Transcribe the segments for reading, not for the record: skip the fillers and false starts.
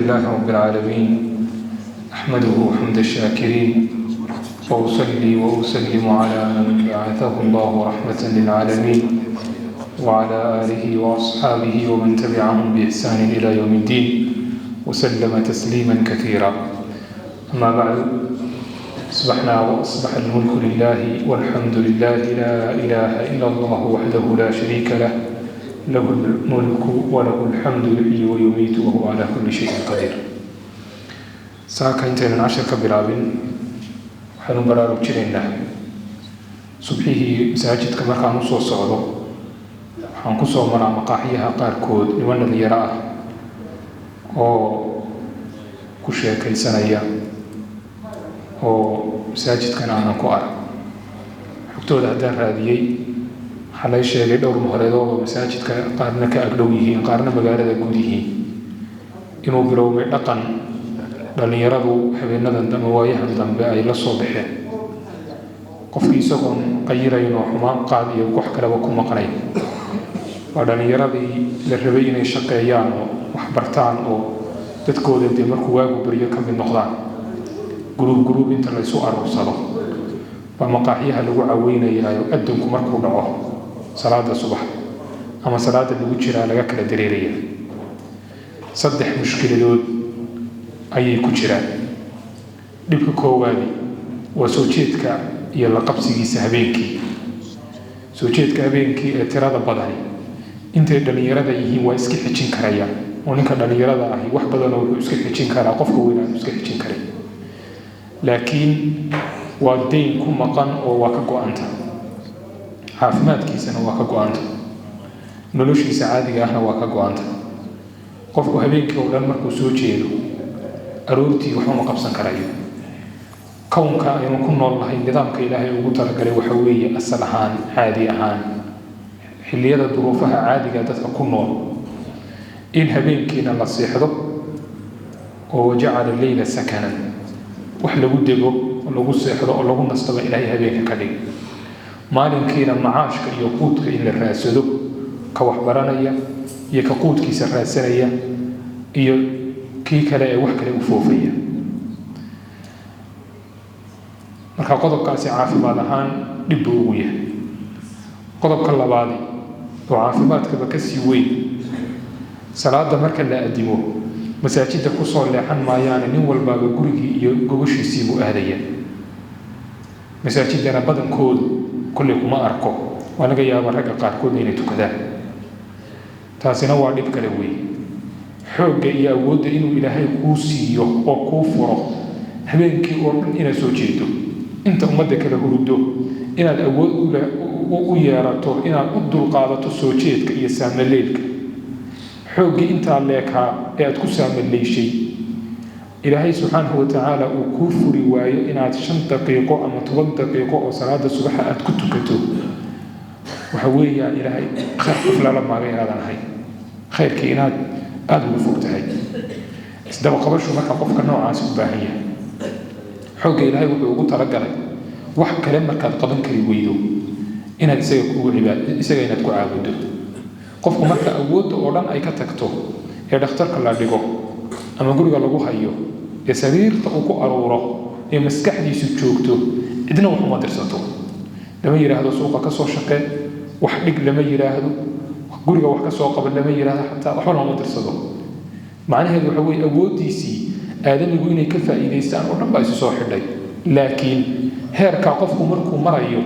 لله رب العالمين أحمده حمد الشاكرين وأصلي وأسلم على من بعثه الله رحمة للعالمين وعلى آله وأصحابه ومن تبعهم بإحسان إلى يوم الدين وسلم تسليما كثيرا. أما بعد، أصبحنا وأصبح الملك لله والحمد لله لا إله إلا الله وحده لا شريك له، له الملك وله الحمد يحيي ويميت وهو على كل شيء قدير. ساكا انتين عشر كبرابين وحنو برارو جرينا صبحيه مساجد كما كانوا سو سعودو waxaan ku soo maraa maqaaxiyaha qaarkood niman dhalinyaro ah oo ku sheekaysanaya oo masaajidkan aanan ku arag. xogtooda haddaan raadiyey waxaa laga sheegay dhowr muhoreedood oo masaajidka qaarna ka agdhow yihiin qaarna magaalada guud yihiin inuu bilowmay dhaqan dhalinyaradu habeenadan ama waayahan dambe ay la soo baxeen. qofkii isagoon qayirayn oo xumaan qaad iyo wax kaleba ku maqnayn waa dhalinyaradii la rabay inay shaqeeyaan oo wax bartaan oo dadkooda dee markuu waagu baryo ka mid noqdaan. guruub inta laysu aruursado baa maqaaxyaha lagu caweynayaa oo adduunku markuu dhaco salaada subax ama salaada lagu jiraa laga kala dareeraya. 3 mushkiladood ayay ku jiraan. dhibka koowaadi waa soo jeedka iyo la qabsigiisa habeenkii. soo jeedka habeenkii ee tirada badani intay dhalinyarada yihiin waa iska xijin karayaan oo ninka dhalinyarada ahi wax badan oo wuxuu iska xijin karaa qofka weyn aan iska xijin karin, laakiin waa dayn ku maqan oo waa ka go-anta. caafimaadkiisana waa ka go-anta, noloshiisa caadiga ahna waa ka go-anta. qofku habeenkii oo dhan markuu soo jeedo aroortii waxba ma qabsan karayo. kownka aynu ku nool nahay nidaamka ilaahay ugu talagalay waxa weeye asal ahaan caadi ahaan xilliyada duruufaha caadiga dadka ku nool in habeenkiina la seexdo oo wajacala leyla sakanan, wax lagu dego oo lagu seexdo oo lagu nastaba ilaahay habeenka ka dhig. maalinkiina macaashka iyo quudka in la raadsado, ka waxbaranaya iyo ka quudkiisa raadsanaya iyo kii kale ee wax kale u foofaya. marka qodobkaasi caafimaad ahaan dhib buu ugu yahay. qodobka labaadi oo caafimaadkaba ka sii weyn, salaada marka la adimo masaajidda ku soo leexan maayaane nin walbaaba gurigii iyo gogoshiisii buu aadaya. masaajidana badankoodu kolley kuma arko, waa laga yaaba ragga qaarkoodna inay tukadaan. taasina waa dhib kale weeye. xoogga iyo awoodda inuu ilaahay kuu siiyo oo kuu furo habeenkii oo dhan inaad soo jeedo, inta ummadda kala huruddo inaad awood u yeerato inaad u dulqaadato soo jeedka iyo saamaleylka. xooggii intaa leekaa ee aad ku saamaleyshay ilaahay subxaanahu watacaala uu kuu furi waayo inaad 5 daqiiqo ama 10 daqiiqo oo salaada subaxa aad ku tukato, waxa weeyaan ilaahay khayr qof lala maagay inaadan ahayn, khayrkii inaad aada ugu fog tahay. isdaba qabashu marka qofka noocaas u baahan yahay. xoogga ilaahay wuxuu ugu talagalay wax kale markaad qaban kari weydo inaad isaga inaad ku caabudo. qofku marka awoodda oo dhan ay ka tagto ee dhakhtarka la dhigo ama guriga lagu hayo ee sariirta uu ku aruuro ee maskaxdiisu joogto, cidna wax uma dirsato. lama yidhaahdo suuqa ka soo shaqee, wax dhig lama yidhaahdo, guriga wax ka soo qaban lama yidhaahdo, xataa waxba looma dirsado. macnaheedu waxa weeye awooddiisii aadamigu inay ka faa'iidaystaan oo dhan baa isu soo xidhay. laakiin heerkaa qofku markuu marayo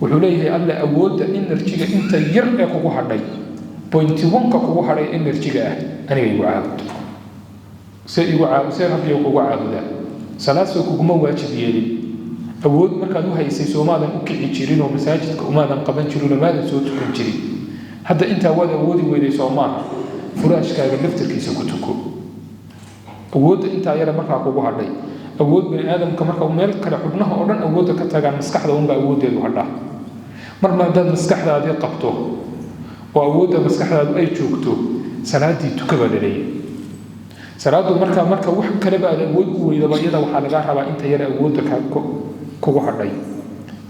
wuxuu leeyahay alla awoodda enerjiga inta yar ee kugu hadhay 0.1ka kugu hadhay enerjiga ah aniga igu caabudo. see rabbiga kugu caabudaa. salaad soo kuguma waajib yeelin. awood markaad u haysay soomaadan u kici jirin oo masaajidka umaadan qaban jirin oo maadan soo tukan jirin. hadda intaa waad awoodi weyday soo maaha, furaashkaaga laftarkiisa ku tuko. awoodda intaa yara markaa kugu hadhay, awood bani aadamka marka meel kale xubnaha oo dhan awoodda ka tagaan maskaxda unbaa awooddeedu hadhaa. marna haddaad maskaxdaadii qabto oo awoodda maskaxdaadu ay joogto, salaadii tukaba dhaleeyay. salaadu marka wax kaleba aad awood u weydaba iyada waxaa lagaa rabaa inta yara awoodda kugu hadhay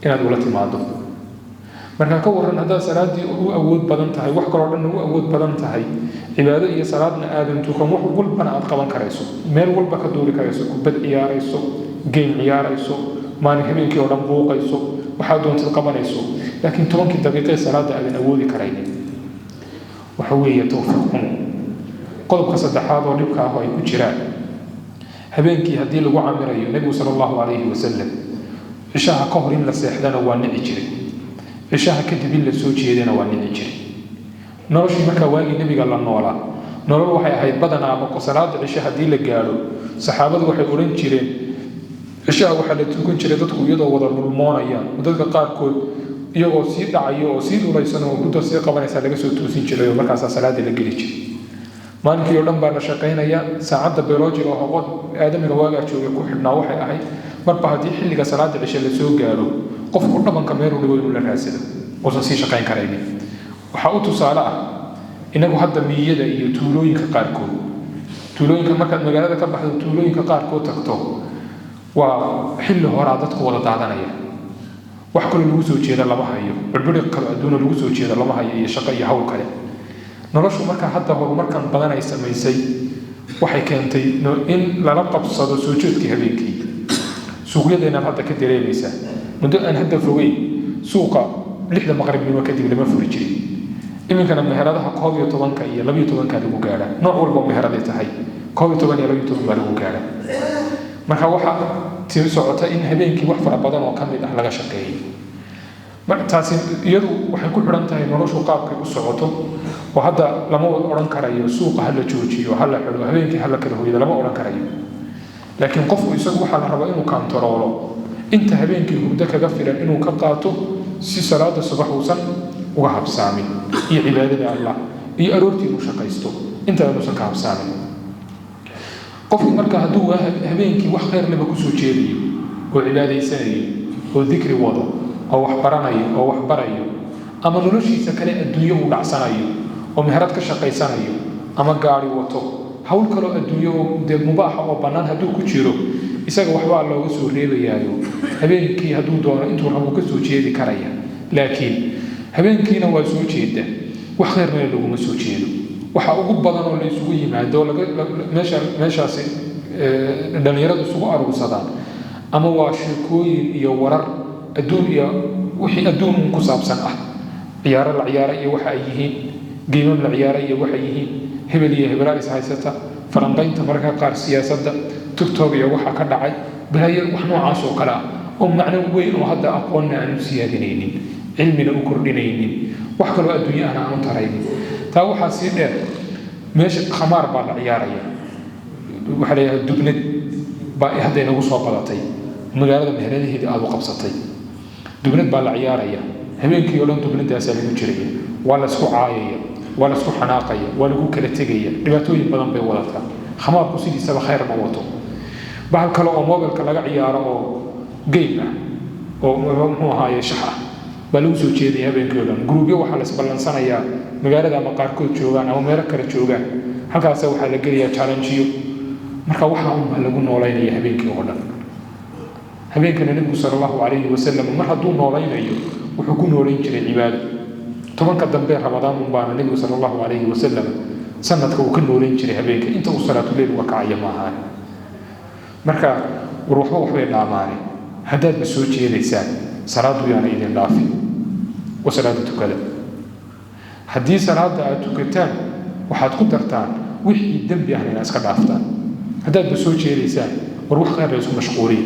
inaad ula timaado. marka ka waran haddaad salaadii u awood badan tahay wax kaloo dhan u awood badan tahay cibaado iyo salaadna aadan tukan wax walbana aad qaban karayso meel walba ka duuli karayso kubad ciyaarayso game ciyaarayso maalin habeenkii oo dhan buuqayso waxaad doontad qabanayso laakiin 10 daqiiqo salaada aadan awoodi karaynin waxa weeye tawfiiqun qodobka saddexaad oo dhibka ah ay ku jiraan habeenkii haddii lagu camirayo nabigu sallallahu alayhi wasallam cishaha ka hor in la seexdana waa nici jiray cishaha kadib in la soo jeedana waa nici jiray noloshii markaa waagii nabiga la noolaa nolol waxay ahayd badanaa ama salaada cisha haddii la gaadho saxaabadu waxay odhan jireen cishaha waxaa la tukan jiray dadku iyadoo wada lulmoonayaan dadka qaarkood iyagoo sii dhacayo oo sii dhulaysan oo hudda sii qabanaysaa laga soo toosin jiray oo markaasaa salaada la geli jiray maalinkii oo dhan baa la shaqaynaya saacadda biologiga oo hawad aadamiga waagaa joogay ku xidhnaa waxay ahayd marba haddii xilliga salaada cisha la soo gaadho qofku dhabanka meeluu dhigo inuu la raadsado uusan sii shaqayn karaynin waxaa u tusaale ah inagu hadda miyada iyo tuulooyinka qaarkood tuulooyinka markaad magaalada ka baxdo tuulooyinka qaarkood tagto waa xilli horaa dadku wada daadanaya wax kaloo lagu soo jeeda lama hayo birbiriq kale adduuna lagu soo jeeda lama hayo iyo shaqo iyo hawl kale noloshu markaa hadda horumarkan badan ay samaysay waxay keentay in lala qabsado soo jeedkii habeenkii suuqyadeenaad hadda ka dareemaysaa muddo aan hadda fogeyn suuqa 6 maqribnimo kadib lama furi jirin iminkana meheradaha 11 iyo 12 lagu gaadhaa nooc walba meheraday tahay 11 iyo 12 baa lagu gaadhaa marka waxaa tii socota in habeenkii wax fara badan oo ka mid ah laga shaqeeyo taasi iyadu waxay ku xidhan tahay noloshu qaabkay u socoto oo hadda lama odhan karayo suuqa hala joojiyo hala xidho habeenkii hala kala hooyada lama odhan karayo laakiin qofku isagu waxaa la rabaa inuu kantaroolo inta habeenkii hurdo kaga filan inuu ka qaato si salaada subax uusan uga habsaamin iyo cibaadada allah iyo aroortii uu shaqaysto inta uusan ka habsaamin qofku marka hadduu habeenkii wax khayr leh ku soo jeediyo oo cibaadaysanayo oo dhikri wado oo wax baranayo oo wax barayo ama noloshiisa kale adduunyo uu dhacsanayo oo meherad ka shaqaysanayo ama gaari wato hawl kale adduunyo dee mubaax oo bannaan hadduu ku jiro isaga waxbaa looga soo reebayaayo habeenkii hadduu doono intuu rabo ka soo jeedi karaya laakiin habeenkiina waa soo jeeda wax khayrna laguma soo jeedo waxa ugu badan oo la isugu yimaado meeshaasi dhalinyaradu isugu aruursadaan ama waa sheekooyin iyo warar adduun iyo wixii adduun ku saabsan ah ciyaaro la ciyaaro iyo waxa ay yihiin geemam la ciyaaro iyo waxa ay yihiin hebel iyo hebelaa is haysata falanqaynta marka qaar siyaasadda tiktok iyo waxa ka dhacay balaayo wax noocaas oo kale ah oo macno weyn oo hadda aqoonna aanu siyaadinaynin cilmina u kordhinaynin wax kaloo adduunyo aan aanu taraynin taa waxaa sii dheer meesha khamaar baa la ciyaaraya waxa la yidhahdaa dubnad baa hadda inagu soo badatay magaalada meheradaheedii aad u qabsatay dubnad baa la ciyaaraya habeenkii oo dhan dubnadaasaa lagu jiraya waa la isku caayaya waa la isku xanaaqaya waa lagu kala tegaya dhibaatooyin badan bay wadataa khamaarku sidiisaba khayr ma wato bahal kale oo mobilka laga ciyaaro oo game ah oo muxuu ahaaye shax ah baa lagu soo jeedaya habeenkii oo dhan gruubyo waxaa la isballansanayaa magaalada ama qaarkood joogaan ama meelo kale joogaan halkaasa waxaa la gelayaa challengeyo marka waxaa unbaa lagu noolaynaya habeenkii oo dhan habeenkana nabigu sala allahu calayhi wasalam mar hadduu noolaynayo wuxuu ku noolayn jiray cibaado 10 dambe ramadaan unbaana nabigu sala allahu calayhi wasalam sanadka uu ka noolayn jiray habeenka inta uu salaatuleyl uga kacaya maahaan marka war waxbay dhaamaane haddaad ba soo jeedaysaan salaadu yaana idin dhaafin wa salaada tukada haddii salaada aad tukataan waxaad ku dartaan wixii dembi ahna inaad iska dhaaftaan haddaad ba soo jeedaysaan war wax khayr la isku mashquuliya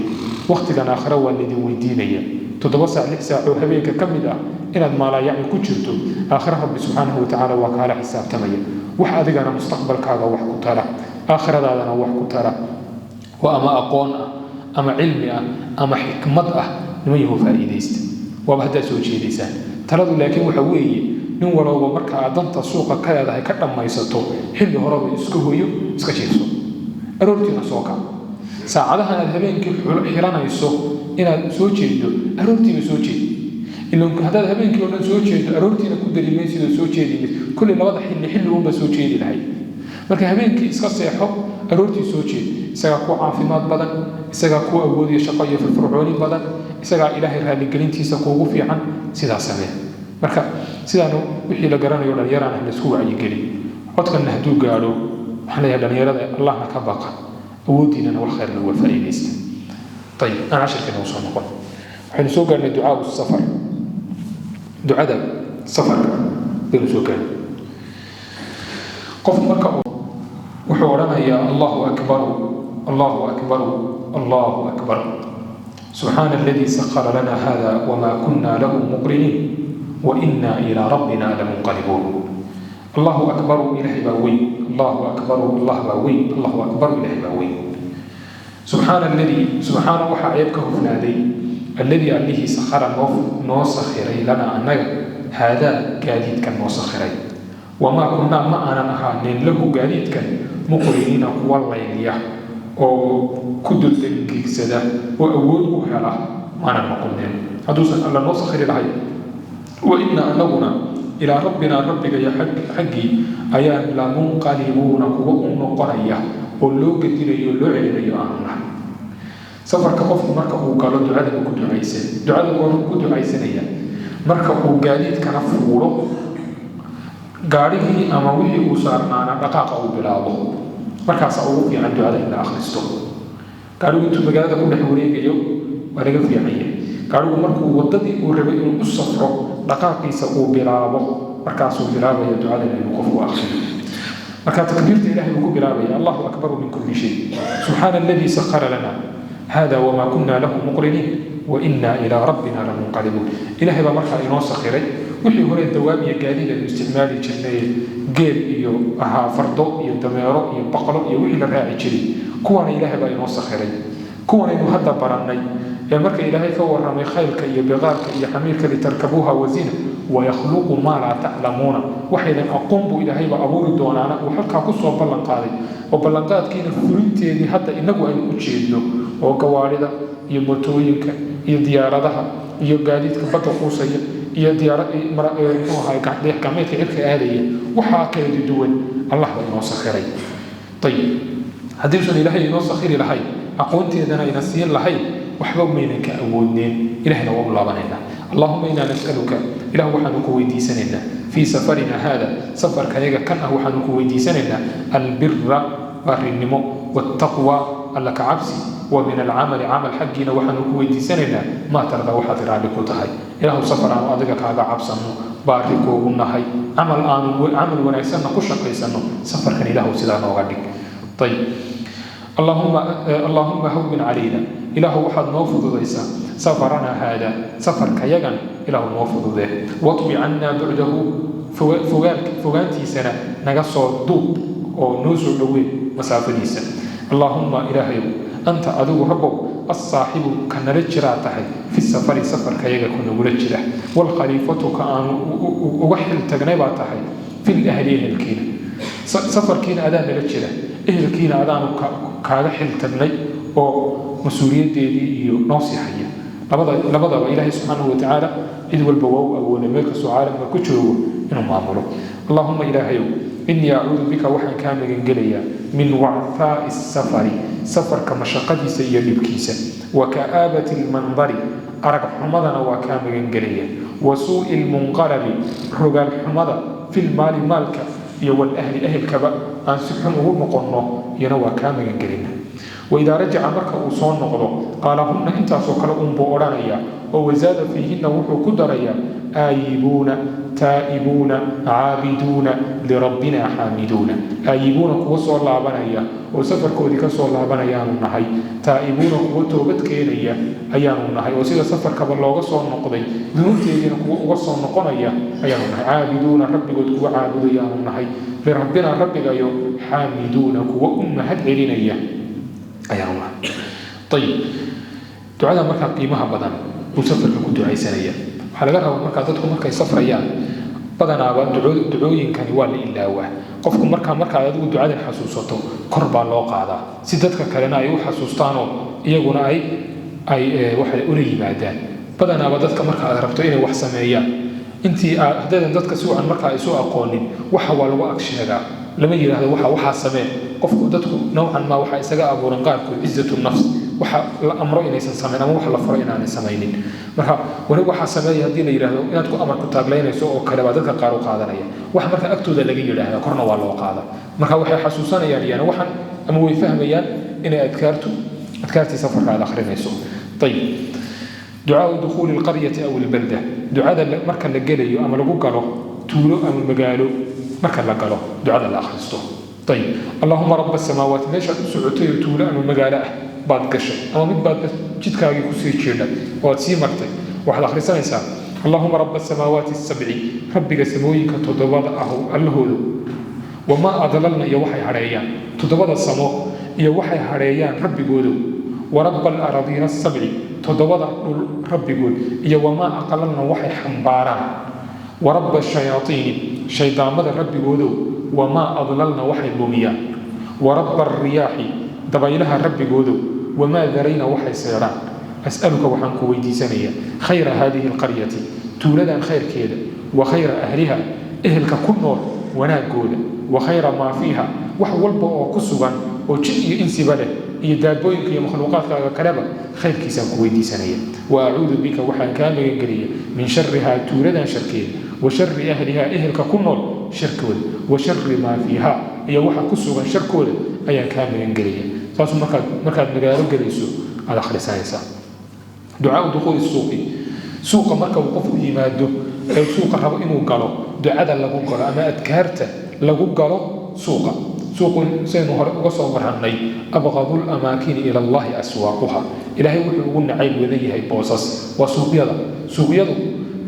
waqtigan aakhira waa laydin weydiinaya 7 saac 6 saac oo habeenka ka mid ah inaad maalaa yacni ku jirto aakhira rabbi subxaanahu watacaala waa kaala xisaabtamaya wax adigana mustaqbalkaaga wax ku tara aakhiradaadana wax ku tara waa ama aqoon ah ama cilmi ah ama xikmad ah niman yahow faa'iidaysta waaba haddaad soo jeedaysaan taladu laakiin waxa weeye nin walowba marka aad danta suuqa ka leedahay ka dhammaysato xilli horeba iska hoyo iska jiifso aroortiina soo kac saacadahan aad habeenkii xiranayso inaad soo jeedo aroortiina soo jeed ilaan haddaad habeenkii oo dhan soo jeedo aroortiina ku dari maysid oo soo jeedimaysid kulli labada xilli unba soo jeedi lahayd marka habeenkii iska seexo aroortii soo jeed isagaa ku caafimaad badan isagaa ku awoodiyo shaqo iyo firfircooni badan isagaa ilaahay raaligelintiisa kuugu fiican sidaas samee marka sidaanu wixii la garanayo dhalinyarana la isku wacyigelin codkanna hadduu gaadho waxaan leeyahay dhalinyarada allahna ka baqa awoodiinana wax khayr lagu faa'iidaysta طيب أنا عشر كنا وصلنا نقول حين سوق أن دعاء السفر دعاء السفر بين سوق قف مكة وحورنا يا الله أكبر الله أكبر الله أكبر سبحان الذي سخر لنا هذا وما كنا له مقرنين وإنا إلى ربنا لمنقلبون الله أكبر إله باوي الله أكبر الله باوي الله أكبر إله باوي سبحان الذي سبحانه وحعيبكه فنادي الذي عليه سخر نوسخري لنا أنك هذا قاديد كان نوسخري وما كنا معنا نحن له قاديد كان مقرنين والله إليه أو كدل تنكيك سدا وأوله حاله معنا مقرنين هدوسا الله نوسخري لهي وإنا أنونا إلى ربنا ربك يا حقي أيان لا منقلبون وأمن قرية ولو قدر يلو علي أنا سفر كقف مركب وقال دعاء كنت عايزين دعاء كنت عايزين هي مركب وقاليت كان فورو قارئ أمامه وصارنا دقائق أو بلاده مركب صعود في عند دعاء إلى آخر السوق قالوا أنتم بقالة كل حورية اليوم ورجع في عيه قالوا مركب وضدي وربيع الصفر دقائق يسقوا بلاده مركب صعود بلاده يدعاء إلى الوقوف وآخر مركا تكبيرت إلهي بكو برابي الله أكبر من كل شيء سبحان الذي سخر لنا هذا وما كنا له مقرنين وإنا إلى ربنا لمنقلبون إلهي بمركا إنو سخري وحي هنا الدوام يقالي للاستعمال جنيه قيل إيو أها فردو إيو دميرو إيو بقلو إيو إلى الراعي جري كوانا إلهي بإنو سخري كوانا إنو هدى براني يا مركا إلهي كور رمي خيلك إيو بغارك إيو حميرك لتركبوها وزينة ويخلق ما لا تعلمون وحيدا أقوم بإلهي وأبور الدونانا وحلقا قصوا بلنقاضي وبلنقاض كينا فرنتيني حتى إنه أن أجيده وقوارده iyo mootooyinka iyo diyaaradaha iyo gaadiidka badda quusaya iyo gacmeedka cirka aadaya waxaa kala duwan allah baa inoo sakhiray ayib haddiisan ilaahay inoo sakhiri lahayn aqoonteedana ayna siin lahayn waxba maynan ka awoodneen ilahayna waa u laabanaynaa اللهم إنا نسألك إله وحنك ويديسننا في سفرنا هذا سفر كيغا كان وحنك ويديسننا البر والرنمو والتقوى لك عبسي ومن العمل عمل حقنا وحنك ويديسننا ما ترضى وحضر عليك وتهي إله سفر عن أضيك هذا عبسنا باركو ونهي عمل ونعسنا قشق يسنا سفر كان إله سيدنا وغدك طيب اللهم هون علينا إله وحد نوفض ذيسا سفرنا هذا سفر كيغن إله نوفض ذي واطبع عنا بعده فوانتي سنة نقصر دوب أو نوزر لوي مسافة ديسا اللهم إلهي أنت أدو ربو الصاحب كان رجراته في السفر سفر كيغا كنا مرجره والخليفة كان وحل تغنيباته في الأهلين الكينة سفر كينا أدان رجره إهل كينا أدان كاغا حل تغني أو مسؤولية دي نصيحية لبضا إلهي سبحانه وتعالى إذ والبواو أو نميك سعالة ما كتشروا إنهم أمروا اللهم إلهي إني أعوذ بك وحن كامل قليا من وعثاء السفر سفر كمشقدي سيئ بكيسة وكآبة المنظر أرق حمضنا وكامل قليا وسوء المنقلب رقال حمضة في المال مالك يو الأهل أهل كبا أن سبحانه مقنه ينوى كامل قليا وإذا رجع مركا أصون نقضه قال هن انت سوكال بورانيا وزاد فيهن وحو كدريا آيبون تائبون عابدون لربنا حامدون آيبون كوسو الله بنيا وسفر كودي كسو الله بنيا نحي تائبون كوتوبت كينيا أيان نحي وسيدا سفر كبر لوغا سو نقضي ذنوبتي كوسو نقنيا أيان نحي عابدون ربي قد كو عابد يا نحي لربنا ربي يو حامدون كو هد علينيا أيام الله طيب دعاء مركا قيمها بدن وسفر كنت عيسانية حلقة مركا تدخل مركا سفر أيام بدن أبا دعوين كان يوالي إلا هو قفكم مركا يدعو دعاء حسوسته قربا لو قادا سيدتك كلنا أيو حسوستانو إيقونا أي واحد أولي مادان بدن أبا دتك مركا أدربتو إني وحسامية انتي هدادا دتك سوء مركا يسوء أقوني وحوال وأكشيغا لما يرى هذا وحا سمين قفكم دتك نوعا ما وحا إساقا أبو رنقاركو عزة النفس waxa la amro inaysan samayn ama waxa la faro inaanay samaynin marka wali waxa sameeyay hadii la yiraahdo inaad ku amar ku taagleynayso oo kale baa dadka qaar u qaadanaya wax marka agtooda laga yiraahdo korna waa loo qaada marka waxay xasuusanayaan iyana waxan ama way fahmayaan inay adkaartii safarka aad akhrinayso طيب دعاء دخول القرية أو البلدة دعاء مركا لقليو أما لقو قالو تولو أما مقالو مركا لقالو دعاء الآخرستو طيب اللهم رب السماوات ليش سعوتي تولو أما مقالة بعد قشة أما من بعد جد كاقي كسي تشيرنا واتسي مرتي واحد آخر سنة اللهم رب السماوات السبع ربك سمويك تضبط أهو الهولو وما أضللنا يوحي حريان تضبط السمو يوحي حريان ربي قولو ورب الأراضين السبع تضوض ربي يقول إيا وما أقلنا وحي حنبارا ورب الشياطين شيطان مدى ربي يقول وما أضللنا وحي بوميا ورب الرياح دبايلها ربي يقول وما ذرينا وحي سيران أسألك وحنك ويدي سنية خير هذه القرية تولدا خير كيدا وخير أهلها أهلك كل نور وناقود وخير ما فيها وحول بوكسوغان وشيء إنسي بله يدابوينك يا مخلوقات كلابا خير كيسان كويدي سنية وأعوذ بك وحن كان يقري من شرها تولدا شركين وشر أهلها أهلك كنول شركول وشر ما فيها هي وحا كسوغا شركول أيا كان يقري فاسو مركاد مقالو قريسو على آخر سايسا دعاء دخول السوق سوق مركا وقف يمادو أو سوق ربو إنو قالو دعاء لغو قالو أما أدكارته لغو قالو سوقا سوق سينو وصو مرحني أبغض الأماكن إلى الله أسواقها إلهي وحيقون عيب وذيه هاي بوصص وسوق يضو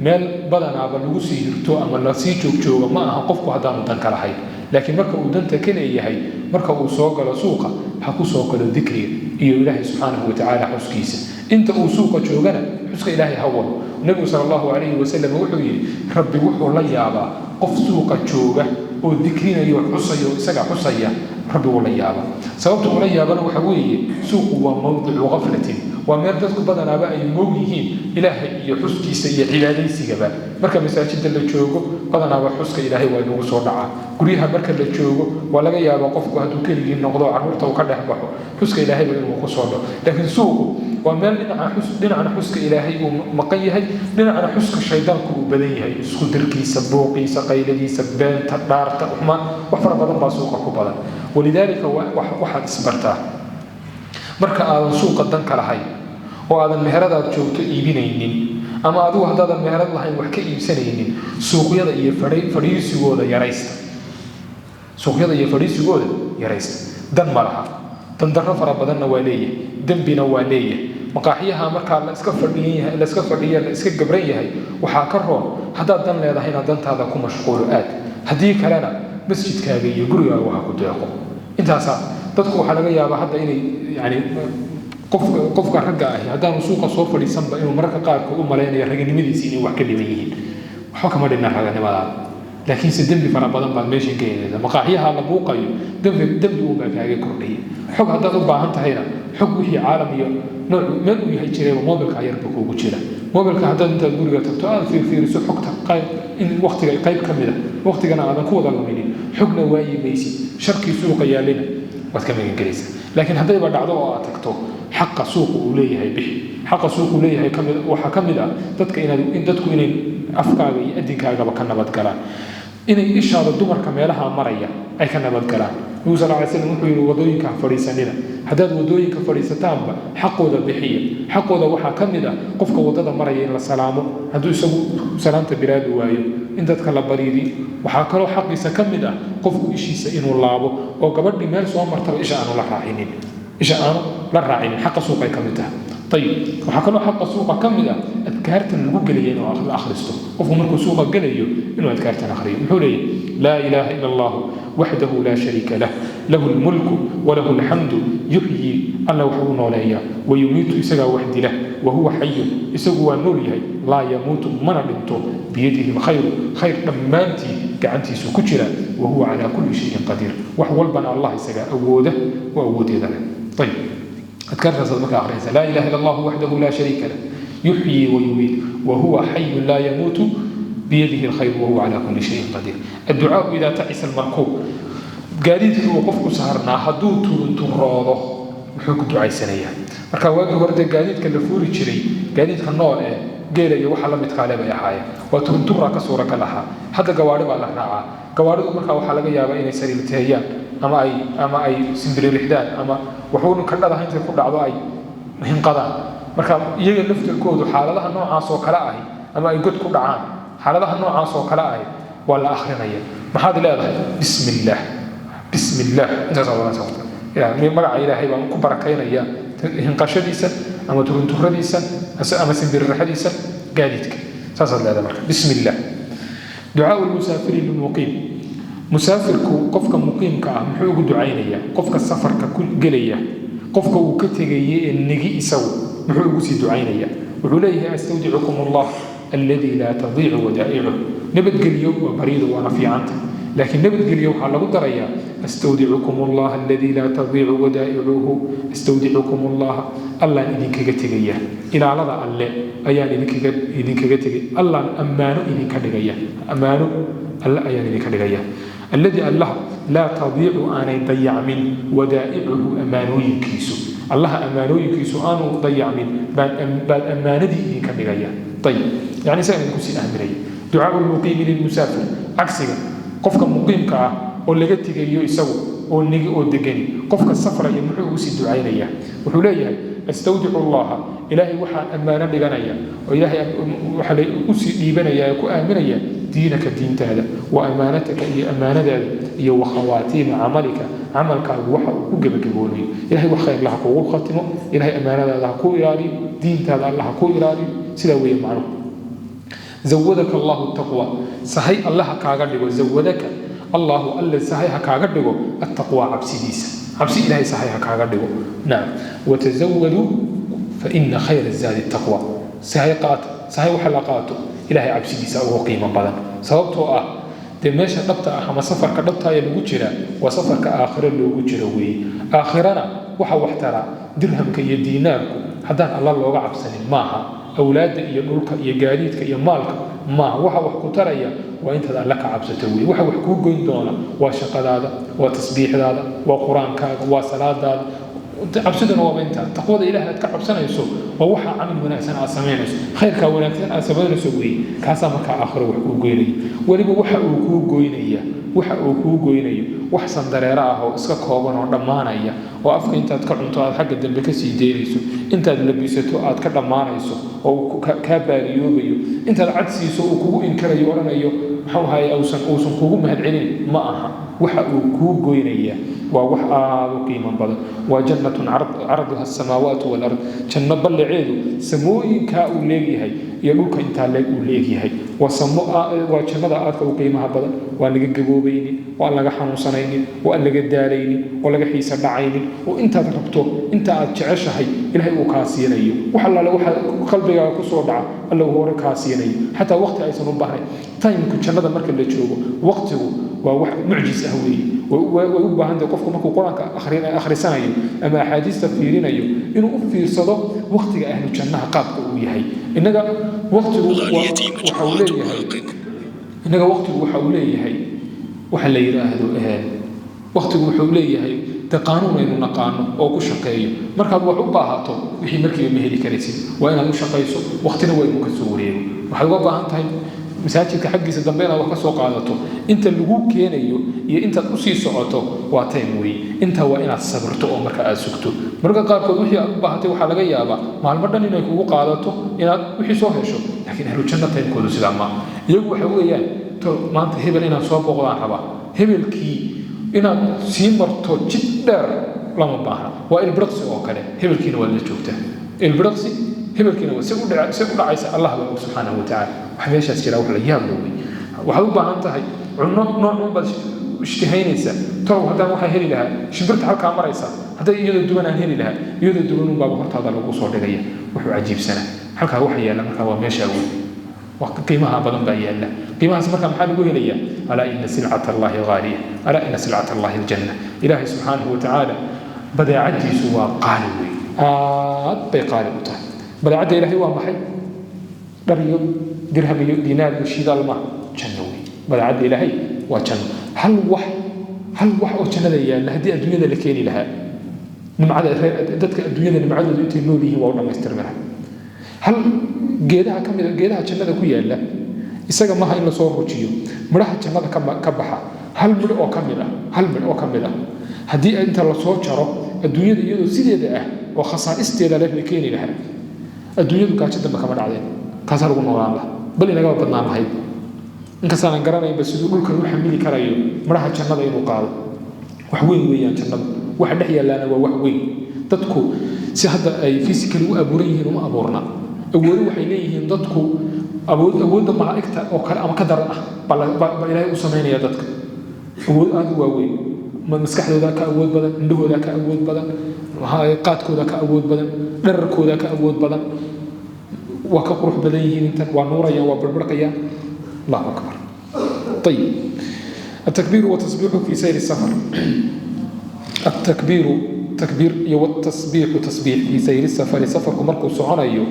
مال بدنا بلوسي هرتو أما لسي جوجو ما أقفكو هذا مدنك لحي لكن مركا ودنت كنا إيهي مركا وسوق لسوقا حكو سوق للذكر إيو إلهي سبحانه وتعالى حسكيسا انت وسوق جوغنا حسك إلهي هول النبي صلى الله عليه وسلم وحوي ربي وحو الله يابا قف سوق جوغا والذكرين أيها حصية سقع حصية ربي ولا يابا سببت ولا يابا وحوي سوق وموضع غفلة ومردتك بدنا بقى يموجهين إلهي يحسكي سيء عبادي سيجبا مركب مساجد اللي تشوفه بدنا بحسك إلهي وإنه صنعا قريها مركب اللي تشوفه ولا يابا قفك هدو كلي النقضاء عرورته وكله بحه حسك إلهي وإنه صنعا لكن سوقه ومال لنا عن حسك إلهي ومقيهي لنا عن حسك الشيطان كوبديه سكدركي سبوقي سقيلدي سبان تدار تأحما وحفر بدن باسوق كوبدن ولذلك واحد اسبرته marka aad suuqa dan kala hay oo aad meherada joogto iibinaynin ama aad hadda meherad lahayn wax ka iibsanaynin suuqyada iyo fadhiisigooda yaraysta dan malaha dan darro fara badanna waa leeyahay dambina waa leeyahay maqaaxiyaha marka la iska fadhiyo la iska gabran yahay waxa ka roon hadda dan leedahayna dantaada ku mashquulo aad hadii kalena masjidkaaga iyo gurigaaga waxa ku deeqo intaas dadku waxa laga yaabaa hadda inay yani qofka ragga ah hadaan suuqa soo fadhiisanba inuu marka qaarka u maleeyo raganimadiisa inay wax ka dhiban yihiin waxa kama dhina raganimada laakiin si dambi fara badan baa meesha geeyay maqaaxiyaha la buuqayo dambi uu baa kaaga kordhay xog hadda u baahan tahayna xog wixii caalamiyo nooc meel uu yahay jiray mobilka yarba kuugu jira mobilka hadda inta guriga tagto aad fiiriso xogta qayb in waqtiga qayb kamida waqtigana aadan ku wada luminin xogna waayimaysi sharkii suuqa yaalina waad ka meegan galaysaa laakiin hadday ba dhacdo oo aad tagto xaqa suuqa uu leeyahay bixi xaqa suuqa uu leeyahay kamid waxa kamid ah dadka inay afkaaga iyo adinkaaga ka nabad galaan inay ishaada dumarka meelaha maraya ay ka nabad galaan Nabi sallallahu alayhi wasallam wuxuu yiri wadooyinka fadhiisanina haddaad wadooyinka fadhiisataanba xaqooda bixiya xaqooda waxa kamid ah qofka wadada maraya in la salaamo hadduu isagu salaanta bilaad waayo in dadka la bariidi waxa kale oo xaqiisa kamid ah qofku ishiisa inuu laabo oo gabadhii meel soo martaba isha aanu la raacinin xaqa suuqa kamid ah طيب وحكلوا حق السوق كاملة أذكرت الجوجل إنه أخلصته وفهم السوق جليه إنه أذكرت الآخرين محولي لا إله إلا الله وحده لا شريك له له الملك وله الحمد يحيي الله وحده ولا ويميت يسجى وحده له وهو حي يسجى نوره لا يموت من بنته بيده الخير خير أمانتي كعنتي سكجرا وهو على كل شيء قدير وحول بنا الله يسجى أوده وأوده ذلك طيب أذكرت صدمك آخرين لا إله إلا الله وحده لا شريك له يحيي ويميت وهو حي لا يموت بيده الخير وهو على كل شيء قدير الدعاء إذا تعس المركوب قاليت وقفك سهرنا حدوت تراضه wuxuu ku ducaysanayaa marka waagi hore gaadiidka la fuuri jiray gaadiidka nool ee geela iyo waxa la mid qaale bay ahaayeen waa turuntura ka suura ka lahaa hadda gawaari baa la raacaa gawaaridu marka waxaa laga yaabaa inay sariirteeyaan ama ay simbiriirixdaan ama wuxuuna ka dhadaha intay ku dhacdo ay hinqadaan marka iyaga laftirkoodu xaaladaha noocaas oo kale ahi ama ay god ku dhacaan xaaladaha noocaas oo kale ahi waa la akhrinaya maxaad leedahay bismillaah bismillaah intaas magaca ilaahay baan ku barakaynaya hinqashadiisa ama turunturadiisa ama simbiriirixadiisa gaadiidka saasaad leedahay marka bismillaah ducaa lmusaafiri lilmuqiim musaafirku qofka muqiimka ah muxuu ugu ducaynayaa qofka safarka ku gelaya qofka uu ka tegayay ee nigi isagu muxuu ugu sii ducaynayaa wuxuu leeyahay astawdicukum allah alladii laa tadiicu wadaa'icuh nabadgelyo waa bariida waana fiicanta laakiin nabadgelyo waxaa lagu darayaa astawdicukum allah alladii laa tadiicu wadaa'icuhu astawdicukum allah allaan idinkaga tegaya ilaalada alle ayaan idinkaga tegay allaan ammaano idinka dhigaya ammaano alle ayaan idinka dhigaya alladii allah laa tadiicu aanay dayacmin wadaa'icuhu ammaanooyinkiisu allaha ammaanooyinkiisu aanu dayacmin baad ammaanadii idinka dhigaya ayib yani isaga idinku sii ahminaya ducaau lmuqiimi lilmusaafir cagsiga qofka muqiimka ah oo laga tegayo isagu oo nigi oo degani qofka safraya muxuu ugu sii ducaynayaa wuxuu leeyahay astawdicu allaha ilaahay waxaan ammaano dhiganaya oo ilaahay waxaa u sii dhiibanaya ee ku aaminaya diinaka diintaada wa ammaanataka iyo ammaanadaada iyo wa khawaatiima camalika camalkaagu waxa uu ku gebagaboonayo ilahay wax khayr laha kuugu khatimo ilahay ammaanadaada ha ku ilaaliyo diintaada alla ha ku ilaaliyo sidaa weeye macnuhu zawadaka allahu taqwa sahay allaha kaaga dhigo zawadaka allahu alla sahay ha kaaga dhigo attaqwa cabsidiisa cabsi ilahay sahay ha kaaga dhigo nacam watazawaduu faina khayra zaadi taqwa sahay qaata sahay waxa la qaato ilahay cabsidiisa ugu qiimo badan sababtoo ah dee meesha dhabta ah ama safarka dhabta ee lagu jira waa safarka aakhiro loogu jiro weeye aakhirana waxa wax tara dirhamka iyo diinaarku haddaan alla looga cabsanin maaha awlaadda iyo dhulka iyo gaadiidka iyo maalka maaha waxa wax ku taraya waa intaad alla ka cabsato weeye waxa wax kuu goyn doona waa shaqadaada waa tasbiixdaada waa qur-aankaaga waa salaadaada cabsiduna waa intaa taqwada ilaahay aad ka cabsanayso waa waxa camal wanaagsan aad samaynayso khayrkaa wanaagsan aad samaynayso weeye kaasaa markaa aakhiro wax kuu goynaya weliba waxa uu kuu goynayo wax sandareero ah oo iska kooban oo dhammaanaya oo afka intaad ka cunto aad xagga dambe ka sii deynayso intaad labisato aad ka dhammaanayso oo kaa baariyoobayo intaad cad siiso uu kugu inkarayo odhanayo maxuu ahaye uusan kugu mahadcelin ma aha waxa uu kuu goynaya waa wax aad u qiimo badan waa jannatun carduha asamaawaatu walard janno ballaceedu samooyinkaa uu leegyahay iyo dhulka intaa leeg uu leegyahay waa jannada aadka u qiimaha badan waan laga gaboobaynin waan laga xanuunsanaynin waan laga daalaynin waan laga xiisa dhacaynin oo intaad rabto inta aad jeceshahay ilaahay uu kaa siinayo wax allaale waxa qalbigaaga ku soo dhaca alla uu hore kaa siinayo xataa waqti aysan u baahnayn taymku jannada marka la joogo waqtigu waa wax mucjis ah weeye way u baahan tahay qofku markuu qur-aanka akhrisanayo ama axaadiista fiirinayo inuu u fiirsado waqtiga ahlu jannaha qaabka uu yahay innaga waqtigu waxa uu leeyahay waxa la yidhaahdo waqtigu wuxuu leeyahay de qaanuun aynu naqaano oo ku shaqeeyo markaad wax u baahato wixii markiiba ma heli karaysid waa inaad u shaqayso waqtina waa inuu ka soo wareego waxaad uga baahan tahay masaajidka xaggiisa dambe inaad wax ka soo qaadato inta lagu keenayo iyo intaad usii socoto waa time weeye intaa waa inaad sabirto oo marka aad sugto marka qaarkood wixii aad u baahatay waxaa laga yaabaa maalmo dhan inay kugu qaadato inaad wixii soo hesho laakiin ahlu janno timekoodu sidaa maaha iyagu waxa weeyaan maanta hebel inaad soo booqdaan rabaa hebelkii inaad sii marto jid dheer lama baahna waa ilbiriqsi oo kale hebelkiina waa la joogtaa ilbiriqsi hebelkiina waa si u dhacaysa allah baa subxaanahu watacaala wax meeshaas jira wax la yaab loo wey waxaad u baahan tahay cunno nooc baad ishtihaynaysaa torow haddaan waxaa heli lahaa shimbirta halkaa maraysa hadday iyadoo duwan aan heli lahaa iyadoo duwan unbaaba hortaada lagu soo dhigaya wuxuu cajiibsanaa halkaa waxa yaalla markaa waa meeshaa wey qiimaha badan baa yaalla qiimahaas markaa maxaa lagu helayaa alaa ina silcata allahi ghaaliya alaa ina silcata allahi aljanna ilaahay subxaanahu watacaala badeecadiisu waa qaali wey aad bay qaali u tahay badeecadda ilaahay waa maxay dhar iyo dirham iyo diinaar iyo shidaal ma janno wey badeecadda ilaahay waa janno hal wax oo jannada yaalla haddii adduunyada la keeni lahaa nimcada dadka adduunyada nimcadooda intay nool yihiin waa u dhammaystirmana hal geedaha ka mid geedaha jannada ku yaala isaga maaha in la soo rujiyo midhaha jannada ka baxa hal midh oo ka mid ah haddii inta la soo jaro adduunyada iyadoo sideeda ah oo khasaa'isteeda leh bay keeni lahaa adduunyadu gaajo dambe kama dhacdeen kaasaa lagu noolaan laha bal inagaba badnaan lahayd inkastaanan garanaynba siduu dhulkan u xamili karayo midhaha jannada inuu qaado wax weyn weeyaan jannada waxa dhex yaalaana waa wax weyn dadku si hadda ay physically u abuuran yihiin uma abuurna awoodo waxay leeyihiin dadku awoodda malaa'igta oo kale ama ka daran ah baa ilaahay u samaynaya dadka awood aad u waaweyn maskaxdooda ka awood badan indhahooda ka awood badan qaadkooda ka awood badan dherarkooda ka awood badan waa ka qurux badan yihiin intan waa nuurayaan waa barbarqayaan allahu akbar طيب التكبير والتسبيح في سير السفر التكبير تكبير والتسبيح تسبيح في سير السفر سفر مركو سعنايو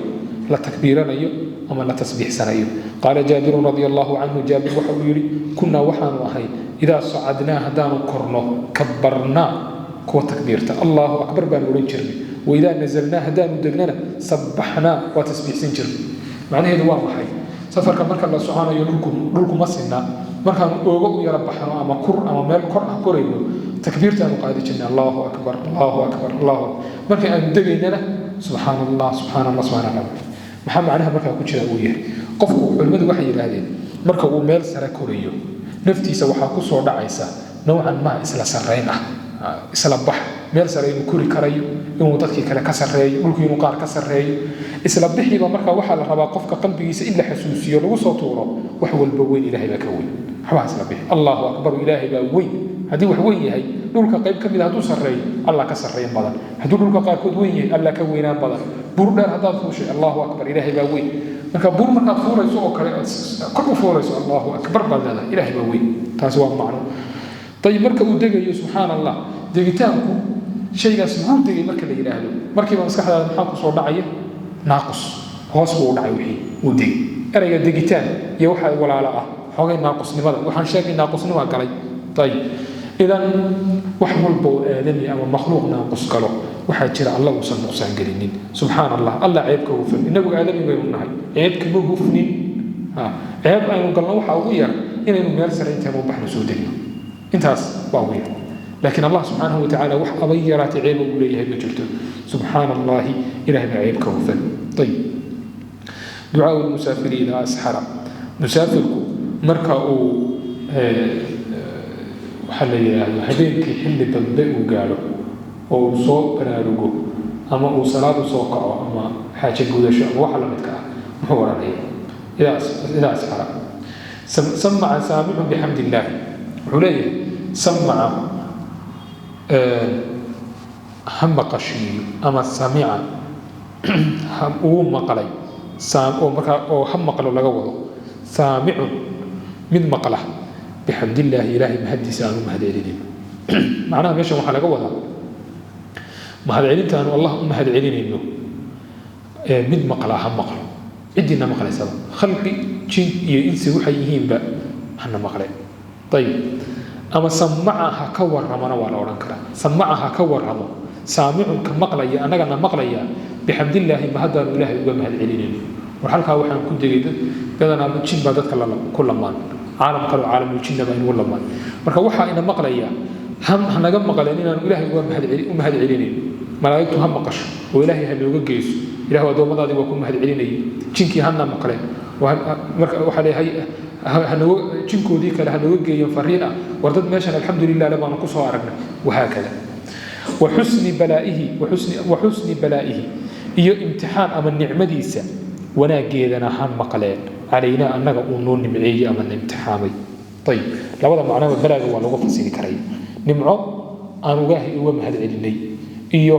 لا تكبيرانيو أما لا تسبيح سنايو قال جابر رضي الله عنه جابر وحويري كنا وحان وحي إذا صعدنا هدان كرنو كبرنا كو تكبيرتا الله أكبر بان ورنجرني وإذا نزلنا هدان دقنا سبحنا وتسبيح سنجر معنى هذا واضح سفر كمركا الله سبحانه يقولكم مسنا مركا أوغو يربحنا أما كر أما مال كر أكورينو تكبيرتا نقاعد جنا الله أكبر الله أكبر الله مركا أن دقينا سبحان الله سبحان الله سبحان الله محمد عنها مركا كوجرا وياه قفكو علمadu waxay yiraahdeen marka uu meel sare koriyo naftiisa waxa ku soo dhacaysa noocan ma isla sareyn ah isla bax meel sare inuu kori karayo inuu dadkii kale ka sareeyo dhulkii inuu qaar ka sareeyo isla bixiba marka waxa la rabaa qofka qalbigiisa in la xasuusiyo lagu soo tuuro wax walba weyn ilaahay baa ka weyn waxa isla bixi Allahu akbar ilaahay baa weyn hadii wax weyn yahay dhulka qayb kamid ah haduu sareeyo Allah ka sareeyo badan haduu dhulka qaar kood weyn yahay Allah ka weynaan badan bur dheer hadaa fuushay Allahu akbar ilaahay baa weyn marka bur marka fuurayso oo kale kor u fuurayso Allahu akbar badan ilaahay baa weyn taas waa macno طيب marka uu degayo subhanallah degitaanku shaygaas uu degay marka la yiraahdo markiiba maskaxdaada maxaa ku soo dhacaya naaqus hoos buu dhacay wixii uu degay erayga degitaan iyo waxa walaala ah xoogay naaqusnimada waxaan sheegay naaqusnimada galay طيب idan wax walba oo aadami ama makhluuq naaqus galo waxa jira Allah uu san nuqsaan galinin subhanallah Allah ceebka uu fahmay inagu aadami baynu nahay ceebka ma hufnin ceeb aynu galno waxa ugu yar inaynu meel sare inta u baxno soo degno intaas waa weyn لكن الله سبحانه وتعالى وح أبيرات عيبه وليه بجلته سبحان الله إله بعيب كوفا طيب دعاء المسافرين أسحر مسافركم مركأوا وحلي هذيك حل بنبئ وقالوا أو صوب بنارجو أما أو صلاة صوقعوا أما حاجة جودة شو وحلا متكا هو رأيه إذا أسحر سمع سامع بحمد الله عليه سمع هم قشي أما سمع هم مقلي أو هم مقلوا لجوه سامع من مقله بحمد الله إلهي مهدي سانو مهدي عليهم معناه ماشي وحنا جوه مهدي عليهم تانو الله مهدي عليهم إنه من مقله هم مقله عندنا مقله سبب خلقي جين ينسي وحيهم بقى هنا مقله طيب أما سمعها كور رمنا ولا ورنكرا سمعها كور رمو سامع كمقليا أنا قلنا مقليا بحمد الله ما هذا الله وما هذا علينا وحلقها وحنا كنت جيد بدنا بتشين بعدك كل ما عالم قالوا عالم الجن بين ولا ما مركا وحى إن مقليا هم هنا جم مقليا إن الله وما هذا علينا ملاك هم مقش وإلهي هم يوجد جيس إله ودوم ذا وكم هذا علينا جنكي هنا مقليا وحلي هي هنو جنكو ديك له هنوجي ينفرينا وردد ماشان الحمد لله لما نقصها عرقنا وهكذا وحسن بلائه هي امتحان أما النعمة ديسا وناقيدنا حان مقلين علينا أنك أنون نمعي أما الامتحامي طيب لو هذا معناه البلاغ هو لغة سيني كري نمعو أنو قاهي ومهد عليني إيو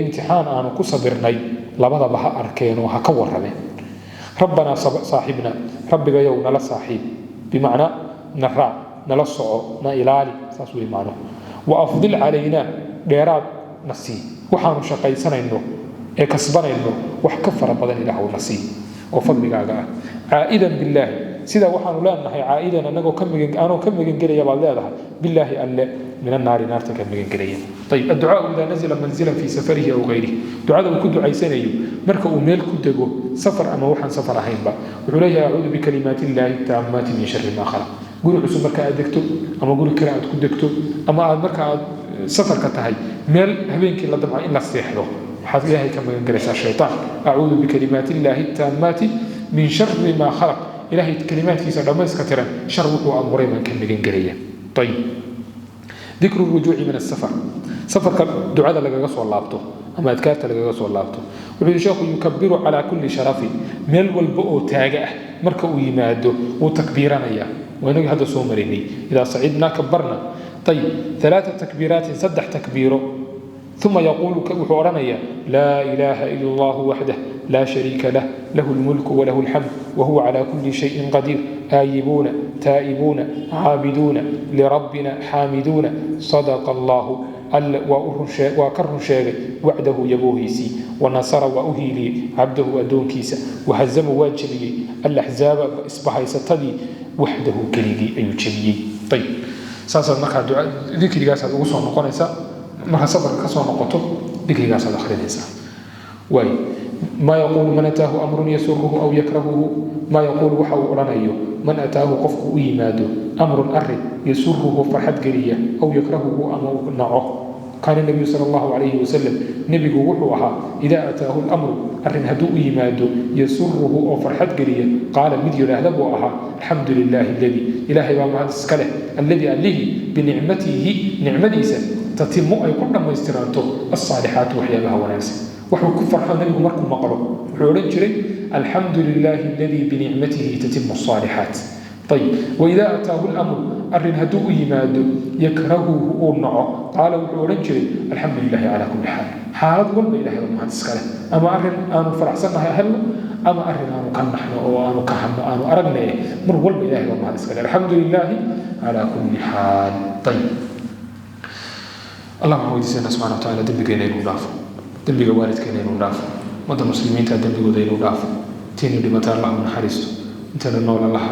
امتحان أنو كصبرني لماذا بها أركين وهكور رمين ربنا صاحبنا ربك يوم نلا صاحب بمعنى نرى نلا صعو نإلالي ساسوي معنى وأفضل علينا ديرات نسي وحانو شقي سنة إنه كسبنا إنه وحكفر بدن إله نسي وفضل عائدا بالله سيدا وحان لأنها عائدا أنه كم مجن قرية بعد ذلك بالله ألا من النار نار كم مجن قرية. طيب الدعاء إذا نزل منزلا في سفره أو غيره دعاء وكد عيسان مركا أميل كدقو سفر أما وحن سفر أحين با وعليه أعوذ بكلمات الله التامات من شر ما خلق قولوا عسو مركا أدكتو أما قولوا كراءة كدكتو أما مركا سفر كتهي ميل هبينك الله دمع إلا استيحلو حاث إلهي كما ينقرس الشيطان أعوذ بكلمات الله التامات من شر ما خلق إلهي كلمات في سرمس كثيرا شره أمري من كم ينقرية. طيب ذكر الرجوع من السفر سفر دعاء لك قصوى اللابتو أما أذكارت لك قصوى اللابتو وحيد الشيخ يكبر على كل شرف ميل والبؤو تاقع مركو يمادو وتكبيرنا إياه وينك هذا سومريني إذا صعدنا كبرنا. طيب 3 تكبيرات سدح تكبيره ثم يقول وحورنيا لا إله إلا الله وحده لا شريك له له الملك وله الحمد وهو على كل شيء قدير آيبون تائبون عابدون لربنا حامدون صدق الله وكر شاغي وعده يبوهيسي ونصر وأهيلي عبده أدون كيسا وهزم واجبي الأحزاب إصبحي ستدي وحده كليجي أي جبي. طيب ساسا مركا دعاء ذكر جالس أوصل نقونيسا مركا صبر كسر نقطه ذكر جالس أخرينيسا واي ما يقول من أتاه أمر يسره أو يكرهه ما يقول وحو رنيه من أتاه قفك إيماده أمر أرد يسره فرحة قرية أو يكرهه أمر نعه. كان النبي صلى الله عليه وسلم نبي وحوها إذا أتاه الأمر أرن هدو إيماده يسره أو فرحة قرية قال مدير أهلبوها الحمد لله الذي إلهي وما تسكله الذي أله بنعمته نعمديسا تتم أي كل ما يسترانته الصالحات وحيابها وناسه وحو كفر حال نبي مركم مقره وحورن جري الحمد لله الذي بنعمته تتم الصالحات. طيب وإذا أتاه الأمر أرن هدو إيماده يكرهه ونعه قال وحورن جري الحمد لله على كل حال حالات والله إلهي وما تسكله أما أرن أنا فرح سنها أهل أما أرن أنا كنحن أو أنا كحن أنا أرن مر والله إلهي وما تسكله الحمد لله على كل حال. طيب اللهم ودي سيدنا سبحانه وتعالى دبقنا ينودافو دبق والدكنا ينودافو مدى المسلمين تدبقوا ذي ينودافو تيني لمتى الله من حريصه انت لنول الله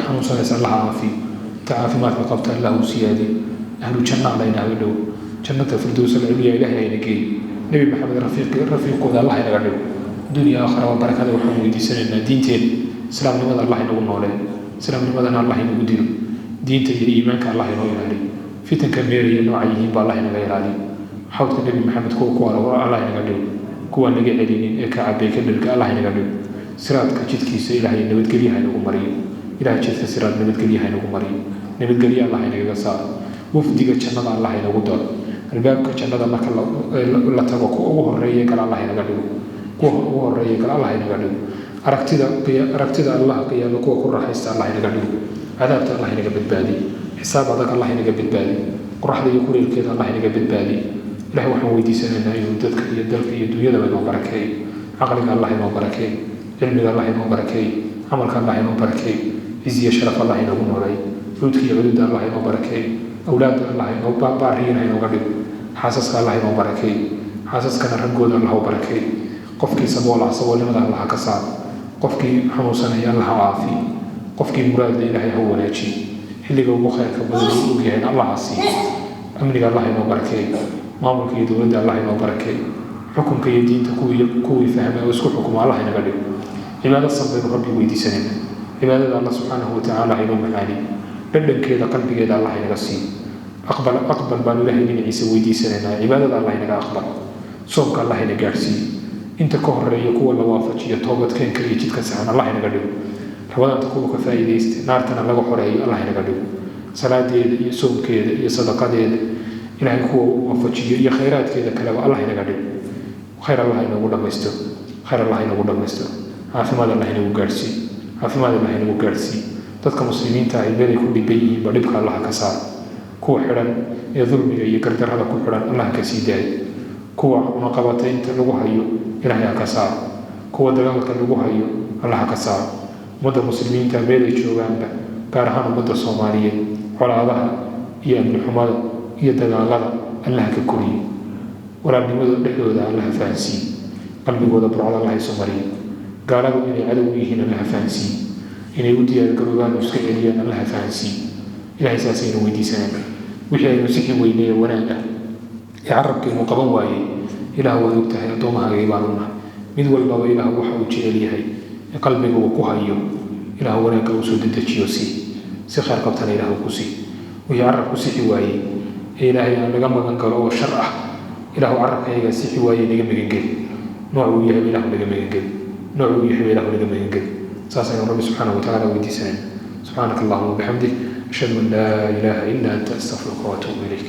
حنوصا يسأل الله عافي تعافي ما تقبت الله سيادي أهل جنة علينا أهلو جنة فردوس العليا إلهي أينكي نبي محمد رفيق وذا الله ينقلو دنيا آخرة وبركة وحمو دي سنة دينتين سلام لماذا الله ينقل نولي سلام لماذا الله ينقل دينه دينتين إيمانك الله ينقل عليه فتن كميري نوعيين بالله ينغير عليه حوت النبي محمد كو الله ينغير كو نغي عليين كعبي كدلك الله ينغير سرات كجدكيس إلهي نبد قليها نغو مري إلهي جدك سرات نبد قليها نغو مري نبد قليها الله ينغير صار وفدك جنة الله ينغو دار الباب كجنة الله لا تبقى كو هرية قال الله ينغير كو هرية قال الله ينغير أركتدا الله قيام كو كرحيست الله ينغير عذابت الله ينغير بالبادي حساب هذاك الله ينقى بالبالي قرحة يقول الكيد الله ينقى بالبالي له وحنا ويدي سنة يودك يدلك يدويا لما بركة عقلك الله ينو بركة علمك الله ينو بركة عملك الله ينو بركة إزي شرف الله ينو نوري فلوتك يعدد الله ينو بركة أولاد الله ينو بارين ينو قبل حاسسك الله ينو بركة حاسسك نرجود الله بركة قفك سبوا الله سبوا لماذا الله كسر قفك حموسنا يا الله عافي قفك مراد إلهي هو ناجي اللي قبل خيرك بدل وجهنا الله عصي أمرك الله ينو بركة مامك يدور الله ينو بركة حكمك يدين تكوي فهم ويسكت حكم الله ينقلب عبادة صبر ربي ويدي سنة عبادة الله سبحانه وتعالى ينو معاني بدل كذا قلبي كذا الله ينقصي أقبل بان الله من عيسى ويدي سنة عبادة الله ينقى أقبل صومك الله ينقارسي أنت كهر يكون الله وافج يتوبت كان كي يجدك سبحان الله ينقلب حوالا تكون كفاية نارتنا لغو حرية الله ينقلب صلاة دي صوم كذا صدقة دي إلهي كو وافج يا خيرات كذا كلام الله ينقلب خير الله ينقل دمستو خير الله ينقل دمستو عافي ماذا الله ينقل قارسي عافي ماذا الله ينقل قارسي تدك مسلمين تعيبالي كل بيئي بدبك الله كسار كو حران يظلمي يقردر هذا كو حران الله كسيداي كو مقابتين تلقوها يو إلهي كسار كو دلالك تلقوها يو الله كسار مدى مسلمين تعيبالي جوغان كارهان مدى صومالية ولا هذا هي أمن حمادة هي دلالة الله ككوري ولا نمد دحدودا الله فانسي قلبي ودا برعد الله سمري قالوا إني عدوي هنا الله فانسي inay u diyaargaroobaan iska celiyaan allaha fahansiin ilaahay saasaynu weydiisanayna wixii aynu sixi weynay ee wanaag ah ee carabkaynu qaban waayey ilaah waad og tahay addoomahaagay baanu nahay mid walbaba ilaah waxa uu jecel yahay ee qalbiga uu ku hayo ilaah wanaagga uu soo dedejiyo si khayr qabtana ilaah uu ku sii wixii carabku sixi waayey ee ilaahay aan laga magan galo oo shar ah ilaahu carabkayagaa sixi waayey naga magangeli nooc uu yahay ilaahu naga magangeli nooc uu yahay ilaahu naga magangeli saasaynu rabbi subxaanahu watacaala weydiisanayna subxaanaka allahuma wabixamdik ashhadu an laa ilaaha illa anta astaqfiruka waatuubu ilayk